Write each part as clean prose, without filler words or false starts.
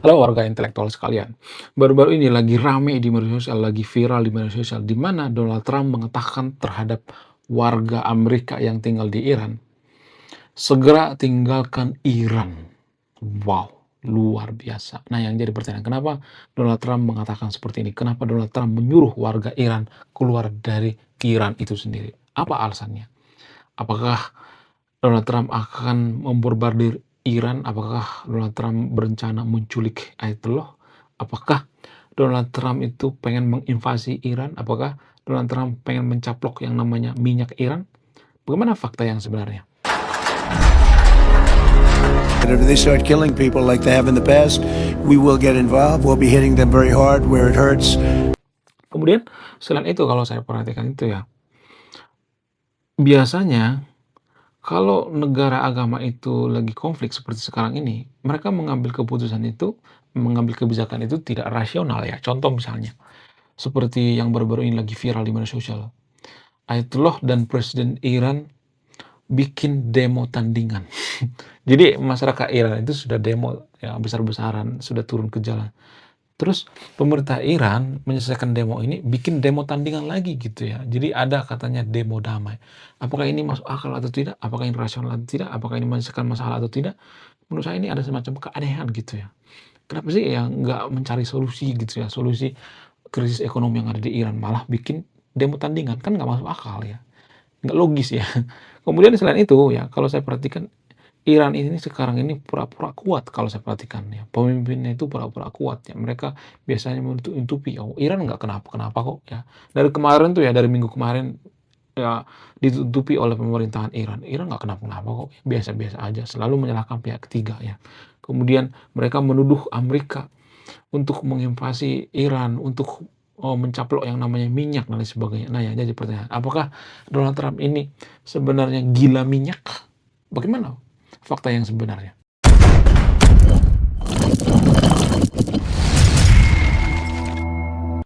Halo warga intelektual sekalian, baru-baru ini lagi rame di media sosial, lagi viral di media sosial, di mana Donald Trump mengatakan terhadap warga Amerika yang tinggal di Iran, segera tinggalkan Iran. Wow, luar biasa. Nah, yang jadi pertanyaan, kenapa Donald Trump mengatakan seperti ini? Kenapa Donald Trump menyuruh warga Iran keluar dari Iran itu sendiri? Apa alasannya? Apakah Donald Trump akan membombardir Iran? Apakah Donald Trump berencana menculik Ayatollah? Apakah Donald Trump itu pengen menginvasi Iran? Apakah Donald Trump pengen mencaplok yang namanya minyak Iran? Bagaimana fakta yang sebenarnya? And if they start killing people like they have in the past, we will get involved. We'll be hitting them very hard where it hurts. Kemudian selain itu kalau saya perhatikan itu ya, biasanya kalau negara agama itu lagi konflik seperti sekarang ini, mereka mengambil keputusan itu, mengambil kebijakan itu tidak rasional ya. Contoh misalnya, seperti yang baru-baru ini lagi viral di media sosial. Ayatollah dan Presiden Iran bikin demo tandingan. Jadi masyarakat Iran itu sudah demo ya besar-besaran, sudah turun ke jalan. Terus pemerintah Iran menyelesaikan demo ini, bikin demo tandingan lagi gitu ya. Jadi ada katanya demo damai. Apakah ini masuk akal atau tidak? Apakah ini rasional atau tidak? Apakah ini menyelesaikan masalah atau tidak? Menurut saya ini ada semacam keanehan gitu ya. Kenapa sih ya nggak mencari solusi gitu ya, solusi krisis ekonomi yang ada di Iran, malah bikin demo tandingan, kan nggak masuk akal ya, nggak logis ya. Kemudian selain itu ya, kalau saya perhatikan Iran ini sekarang ini pura-pura kuat kalau saya perhatikan ya, pemimpinnya itu pura-pura kuat ya, mereka biasanya menutup-nutupi, "Oh Iran nggak kenapa-kenapa kok," ya. Dari kemarin tuh ya, dari minggu kemarin ya ditutupi oleh pemerintahan Iran, "Iran nggak kenapa-kenapa kok, biasa-biasa aja," selalu menyalahkan pihak ketiga ya. Kemudian mereka menuduh Amerika untuk menginvasi Iran, untuk, mencaplok yang namanya minyak dan lain sebagainya. Nah, yang jadi pertanyaan, apakah Donald Trump ini sebenarnya gila minyak? Bagaimana fakta yang sebenarnya?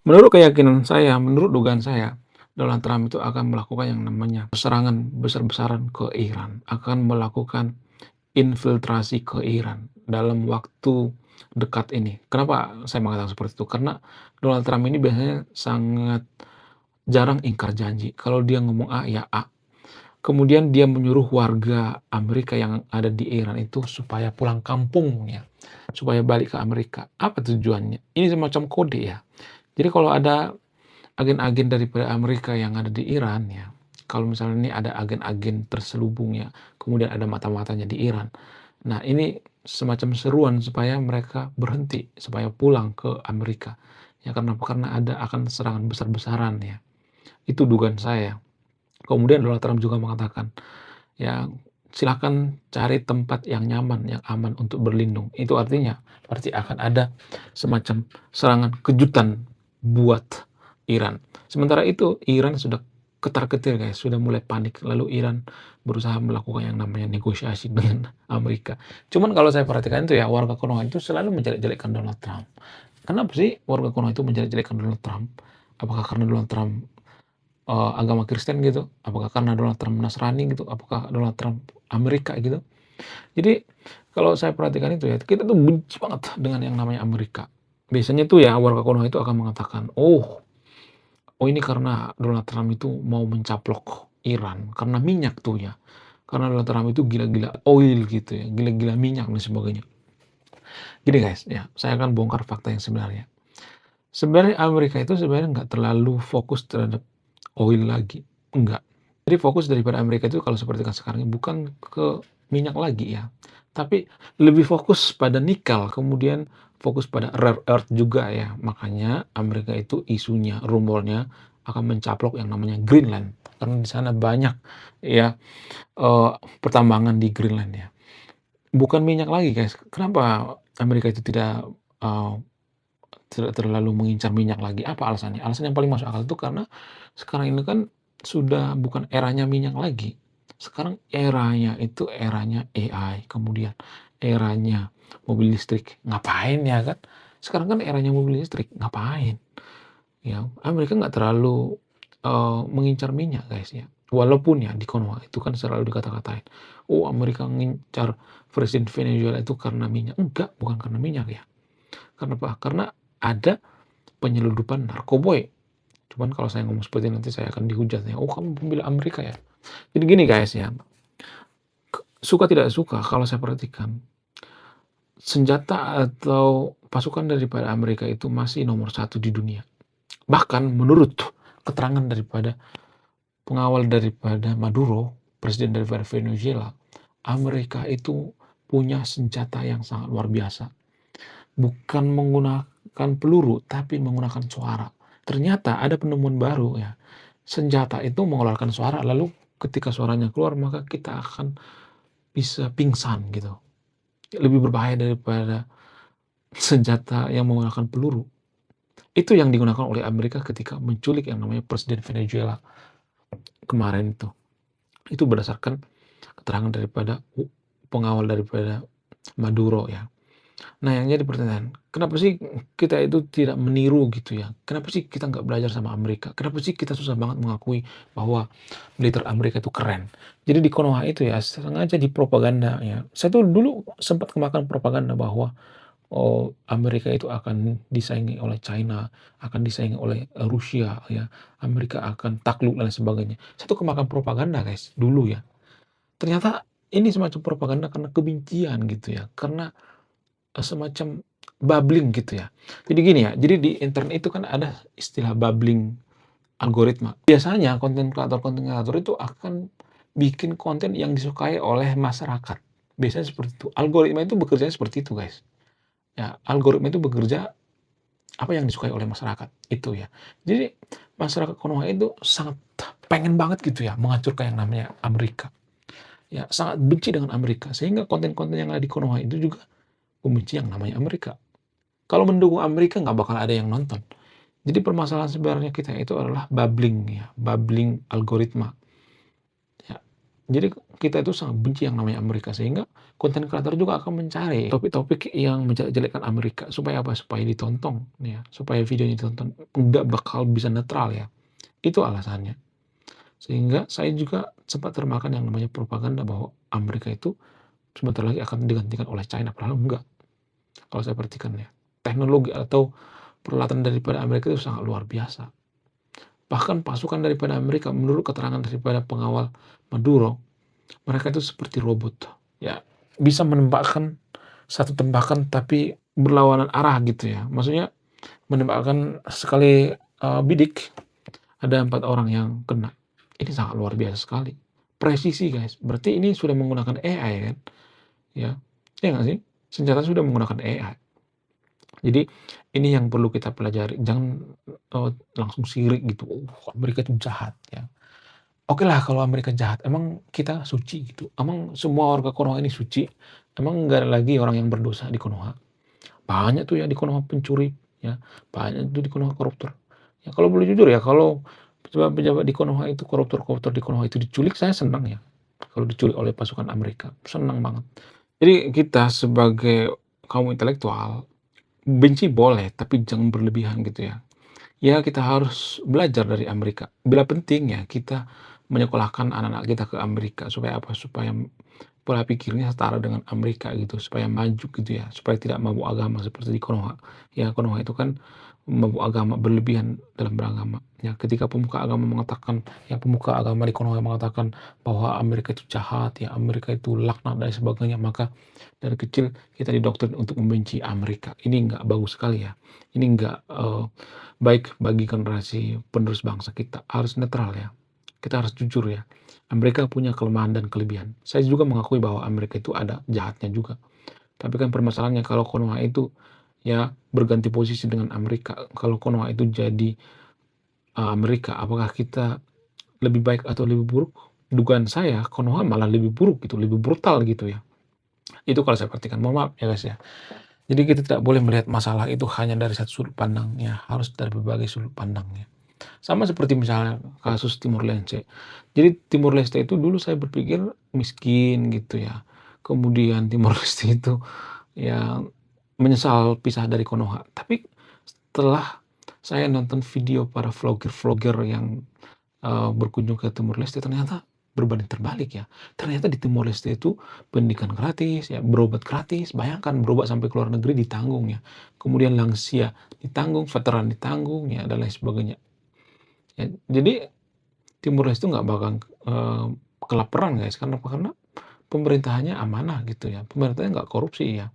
Menurut keyakinan saya, menurut dugaan saya, Donald Trump itu akan melakukan yang namanya serangan besar-besaran ke Iran, akan melakukan infiltrasi ke Iran dalam waktu dekat ini. Kenapa saya mengatakan seperti itu? Karena Donald Trump ini biasanya sangat jarang ingkar janji. Kalau dia ngomong A, ya A. Kemudian dia menyuruh warga Amerika yang ada di Iran itu supaya pulang kampung ya, supaya balik ke Amerika. Apa tujuannya? Ini semacam kode ya. Jadi kalau ada agen-agen daripada Amerika yang ada di Iran ya, kalau misalnya ini ada agen-agen terselubung ya, kemudian ada mata-matanya di Iran. Nah, ini semacam seruan supaya mereka berhenti, supaya pulang ke Amerika. Ya kenapa? Karena ada akan serangan besar-besaran ya. Itu dugaan saya. Kemudian Donald Trump juga mengatakan, ya silakan cari tempat yang nyaman, yang aman untuk berlindung. Itu artinya berarti akan ada semacam serangan kejutan buat Iran. Sementara itu Iran sudah ketar-ketir guys, sudah mulai panik. Lalu Iran berusaha melakukan yang namanya negosiasi dengan Amerika. Cuman kalau saya perhatikan itu ya, warga Konoha itu selalu menjelek-jelekkan Donald Trump. Kenapa sih warga Konoha itu menjelek-jelekkan Donald Trump? Apakah karena Donald Trump agama Kristen gitu? Apakah karena Donald Trump Nasrani gitu? Apakah Donald Trump Amerika gitu? Jadi kalau saya perhatikan itu ya, kita tuh benci banget dengan yang namanya Amerika. Biasanya tuh ya warga Konoha itu akan mengatakan, "Oh ini karena Donald Trump itu mau mencaplok Iran, karena minyak tuh ya. Karena Donald Trump itu gila-gila oil gitu ya, gila-gila minyak dan sebagainya." Gini guys, ya saya akan bongkar fakta yang sebenarnya. Sebenarnya Amerika itu sebenarnya nggak terlalu fokus terhadap oil lagi, enggak. Jadi fokus daripada Amerika itu kalau seperti kan sekarang ini bukan ke minyak lagi ya, tapi lebih fokus pada nikel, kemudian fokus pada rare earth juga ya. Makanya Amerika itu isunya, rumornya akan mencaplok yang namanya Greenland, karena di sana banyak ya, eee, pertambangan di Greenland ya. Bukan minyak lagi guys, kenapa Amerika itu eee, tidak terlalu mengincar minyak lagi, apa alasannya? Alasan yang paling masuk akal itu karena sekarang ini kan sudah bukan eranya minyak lagi. Sekarang eranya itu eranya AI, kemudian eranya mobil listrik. Ngapain ya kan? Sekarang kan eranya mobil listrik, ngapain? Ya, Amerika nggak terlalu, mengincar minyak guys ya. Walaupun ya di Konoha itu kan selalu dikata-katain, "Oh Amerika ngincar presiden Venezuela itu karena minyak." Enggak, bukan karena minyak ya. Kenapa? Karena ada penyelundupan narkoboy. Cuman kalau saya ngomong seperti ini nanti saya akan dihujat ya, "Oh kamu pembela Amerika ya?" Jadi gini guys ya, suka tidak suka kalau saya perhatikan, senjata atau pasukan daripada Amerika itu masih nomor satu di dunia. Bahkan menurut keterangan daripada pengawal daripada Maduro, presiden daripada Venezuela, Amerika itu punya senjata yang sangat luar biasa. Bukan menggunakan peluru, tapi menggunakan suara. Ternyata ada penemuan baru ya, senjata itu mengeluarkan suara, lalu ketika suaranya keluar maka kita akan bisa pingsan gitu. Lebih berbahaya daripada senjata yang menggunakan peluru. Itu yang digunakan oleh Amerika ketika menculik yang namanya presiden Venezuela kemarin itu. Itu berdasarkan keterangan daripada pengawal daripada Maduro ya. Nah yang jadi pertanyaan, kenapa sih kita itu tidak meniru gitu ya? Kenapa sih kita nggak belajar sama Amerika? Kenapa sih kita susah banget mengakui bahwa militer Amerika itu keren? Jadi di Konoha itu ya sengaja dipropaganda ya. Saya tuh dulu sempat kemakan propaganda bahwa oh Amerika itu akan disaingi oleh China, akan disaingi oleh Rusia ya. Amerika akan takluk dan sebagainya. Saya tuh kemakan propaganda guys dulu ya. Ternyata ini semacam propaganda karena kebencian gitu ya. Karena semacam bubbling gitu ya. Jadi gini ya, jadi di internet itu kan ada istilah bubbling algoritma. Biasanya konten kreator itu akan bikin konten yang disukai oleh masyarakat. Biasanya seperti itu. Algoritma itu bekerjanya seperti itu, guys. Ya, algoritma itu bekerja apa yang disukai oleh masyarakat, itu ya. Jadi masyarakat Konoha itu sangat pengen banget gitu ya menghancurkan yang namanya Amerika. Ya, sangat benci dengan Amerika sehingga konten-konten yang ada di Konoha itu juga membenci yang namanya Amerika. Kalau mendukung Amerika nggak bakal ada yang nonton. Jadi permasalahan sebenarnya kita itu adalah bubbling ya, bubbling algoritma. Ya. Jadi kita itu sangat benci yang namanya Amerika sehingga konten kreator juga akan mencari topik-topik yang menjelek-jelekan Amerika supaya apa? Supaya ditonton ya, supaya videonya ditonton. Nggak bakal bisa netral ya. Itu alasannya. Sehingga saya juga sempat termakan yang namanya propaganda bahwa Amerika itu sebentar lagi akan digantikan oleh China, padahal enggak. Kalau saya perhatikan ya. Teknologi atau peralatan daripada Amerika itu sangat luar biasa. Bahkan pasukan daripada Amerika menurut keterangan daripada pengawal Maduro, mereka itu seperti robot. Ya, bisa menembakkan satu tembakan tapi berlawanan arah gitu ya. Maksudnya menembakkan sekali bidik ada 4 orang yang kena. Ini sangat luar biasa sekali. Presisi guys. Berarti ini sudah menggunakan AI kan? Ya, ya nggak sih? Senjata sudah menggunakan AI. Jadi ini yang perlu kita pelajari, jangan, langsung sirik gitu, Amerika itu jahat ya. Oke lah kalau Amerika jahat, emang kita suci gitu? Emang semua warga Konoha ini suci? Emang nggak ada lagi orang yang berdosa di Konoha? Banyak tuh ya di Konoha pencuri, ya, banyak tuh di Konoha koruptor. Ya kalau boleh jujur ya, kalau pejabat-pejabat di Konoha itu, koruptor-koruptor di Konoha itu diculik, saya senang ya, kalau diculik oleh pasukan Amerika, senang banget. Jadi kita sebagai kaum intelektual benci boleh, tapi jangan berlebihan gitu ya. Ya kita harus belajar dari Amerika. Bila penting ya kita menyekolahkan anak-anak kita ke Amerika supaya apa? Supaya pola pikirnya setara dengan Amerika gitu, supaya maju gitu ya, supaya tidak mabuk agama seperti di Konoha. Ya Konoha itu kan mabuk agama berlebihan dalam beragama. Ya ketika pemuka agama mengatakan, ya pemuka agama di Konoha mengatakan bahwa Amerika itu jahat, ya Amerika itu laknat dan sebagainya, maka dari kecil kita didoktrin untuk membenci Amerika. Ini nggak bagus sekali ya. Ini nggak baik bagi generasi penerus bangsa kita. Harus netral ya. Kita harus jujur ya. Amerika punya kelemahan dan kelebihan. Saya juga mengakui bahwa Amerika itu ada jahatnya juga. Tapi kan permasalahannya kalau Konoha itu ya berganti posisi dengan Amerika. Kalau Konoha itu jadi Amerika, apakah kita lebih baik atau lebih buruk? Dugaan saya Konoha malah lebih buruk gitu, lebih brutal gitu ya. Itu kalau saya perhatikan. Mohon maaf ya guys ya. Jadi kita tidak boleh melihat masalah itu hanya dari satu sudut pandang ya, harus dari berbagai sudut pandangnya. Sama seperti misalnya kasus Timur Leste. Jadi Timur Leste itu dulu saya berpikir miskin gitu ya. Kemudian Timur Leste itu ya menyesal pisah dari Konoha. Tapi setelah saya nonton video para vlogger-vlogger yang berkunjung ke Timur Leste, ternyata berbanding terbalik ya. Ternyata di Timor Leste itu pendidikan gratis ya, berobat gratis, bayangkan berobat sampai ke luar negeri ditanggung ya. Kemudian lansia ditanggung, veteran ditanggung ya, dan lain sebagainya. Ya, jadi Timor Leste nggak bakal, kelaparan guys, karena apa? Karena pemerintahannya amanah gitu ya, pemerintahnya nggak korupsi ya.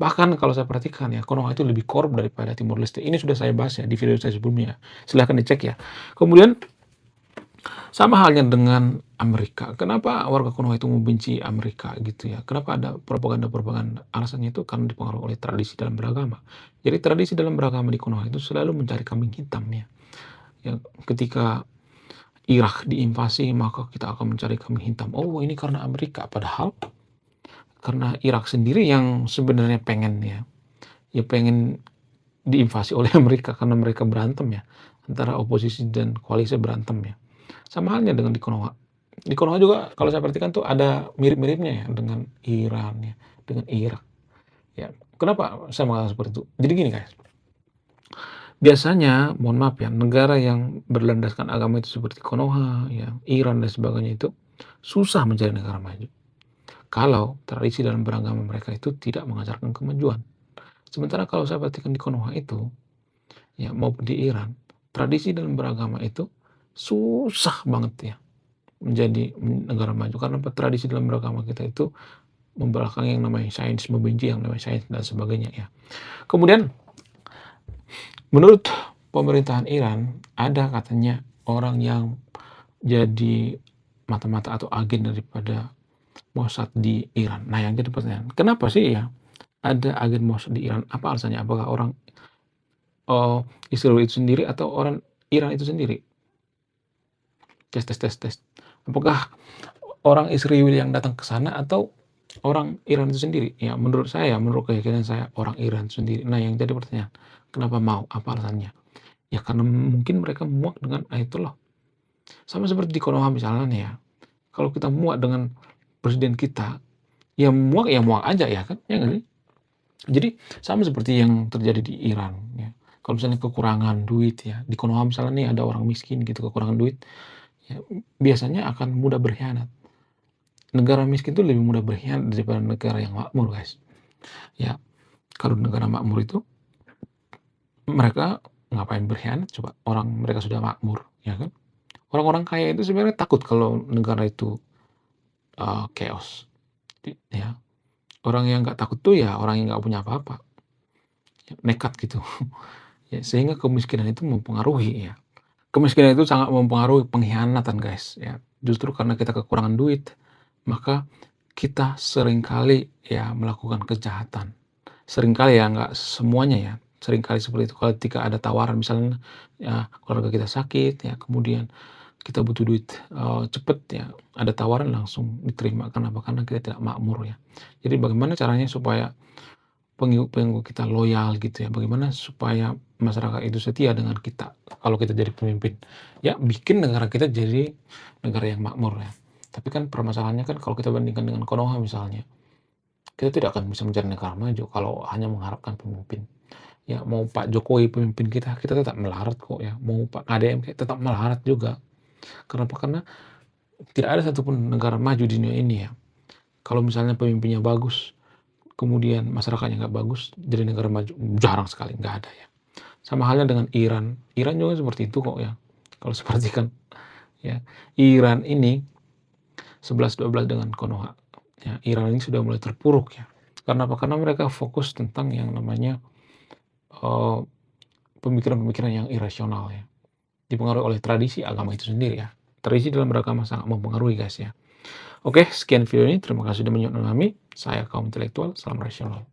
Bahkan kalau saya perhatikan ya, Konoha itu lebih korup daripada Timor Leste. Ini sudah saya bahas ya di video saya sebelumnya, silahkan dicek ya. Kemudian sama halnya dengan Amerika. Kenapa warga Konoha itu membenci Amerika gitu ya? Kenapa ada propaganda-propaganda? Alasannya itu karena dipengaruhi oleh tradisi dalam beragama. Jadi tradisi dalam beragama di Konoha itu selalu mencari kambing hitam ya. Ya, ketika Irak diinvasi, maka kita akan mencari kambing hitam. Oh, ini karena Amerika. Padahal karena Irak sendiri yang sebenarnya pengen ya, ya pengen diinvasi oleh Amerika karena mereka berantem ya, antara oposisi dan koalisi berantem ya. Sama halnya dengan di Konoha. Di Konoha juga kalau saya perhatikan tuh ada mirip-miripnya ya dengan Iran ya, dengan Irak ya. Kenapa saya mengatakan seperti itu? Jadi gini guys, biasanya mohon maaf ya, negara yang berlandaskan agama itu seperti Konoha ya, Iran dan sebagainya itu susah menjadi negara maju. Kalau tradisi dalam beragama mereka itu tidak mengajarkan kemajuan. Sementara kalau saya perhatikan di Konoha itu, ya maupun di Iran, tradisi dalam beragama itu susah banget ya menjadi negara maju karena tradisi dalam beragama kita itu membelakangi yang namanya sains, membenci yang namanya sains dan sebagainya ya. Kemudian menurut pemerintahan Iran ada katanya orang yang jadi mata-mata atau agen daripada Mossad di Iran. Nah, yang jadi pertanyaan, kenapa sih ya ada agen Mossad di Iran? Apa alasannya? Apakah orang Israel itu sendiri atau orang Iran itu sendiri? Tes tes tes tes. Apakah orang Israel yang datang ke sana atau orang Iran itu sendiri? Ya, menurut saya, menurut keyakinan saya, orang Iran itu sendiri. Nah, yang jadi pertanyaan, kenapa mau? Apa alasannya? Ya karena mungkin mereka muak dengan Ayatollah. Sama seperti di Konoha misalnya nih ya, kalau kita muak dengan presiden kita, ya muak aja ya kan, ya nggak sih? Jadi sama seperti yang terjadi di Iran ya. Kalau misalnya kekurangan duit ya, di Konoha misalnya nih ada orang miskin gitu kekurangan duit, ya biasanya akan mudah berkhianat. Negara miskin itu lebih mudah berkhianat daripada negara yang makmur guys. Ya, kalau negara makmur itu mereka ngapain berkhianat coba? Orang mereka sudah makmur, ya kan? Orang-orang kaya itu sebenarnya takut kalau negara itu chaos. Ya, orang yang nggak takut tuh ya orang yang nggak punya apa-apa, ya, nekat gitu. Ya, sehingga kemiskinan itu mempengaruhi ya. Kemiskinan itu sangat mempengaruhi pengkhianatan guys ya. Justru karena kita kekurangan duit, maka kita seringkali ya melakukan kejahatan. Seringkali ya, nggak semuanya ya. Seringkali seperti itu. Kalau ketika ada tawaran misalnya ya keluarga kita sakit ya, kemudian kita butuh duit cepet ya, ada tawaran langsung diterima. Kenapa? Karena kita tidak makmur ya. Jadi bagaimana caranya supaya pengikut-pengikut kita loyal gitu ya, bagaimana supaya masyarakat itu setia dengan kita kalau kita jadi pemimpin. Ya bikin negara kita jadi negara yang makmur ya. Tapi kan permasalahannya kan kalau kita bandingkan dengan Konoha misalnya, kita tidak akan bisa menjadi negara maju kalau hanya mengharapkan pemimpin. Ya mau Pak Jokowi pemimpin kita, kita tetap melarat kok ya. Mau Pak KDM tetap melarat juga. Kenapa? Karena tidak ada satupun negara maju di dunia ini ya. Kalau misalnya pemimpinnya bagus, kemudian masyarakatnya nggak bagus, jadi negara maju jarang sekali, nggak ada ya. Sama halnya dengan Iran. Iran juga seperti itu kok ya. Kalau seperti kan ya, Iran ini 11-12 dengan Konoha. Ya, Iran ini sudah mulai terpuruk ya. Karena apa? Karena mereka fokus tentang yang namanya pemikiran-pemikiran yang irasional ya. Dipengaruhi oleh tradisi agama itu sendiri ya. Tradisi dalam beragama sangat mempengaruhi guys ya. Oke, sekian video ini. Terima kasih sudah menonton kami. Saya kaum intelektual, salam rasional.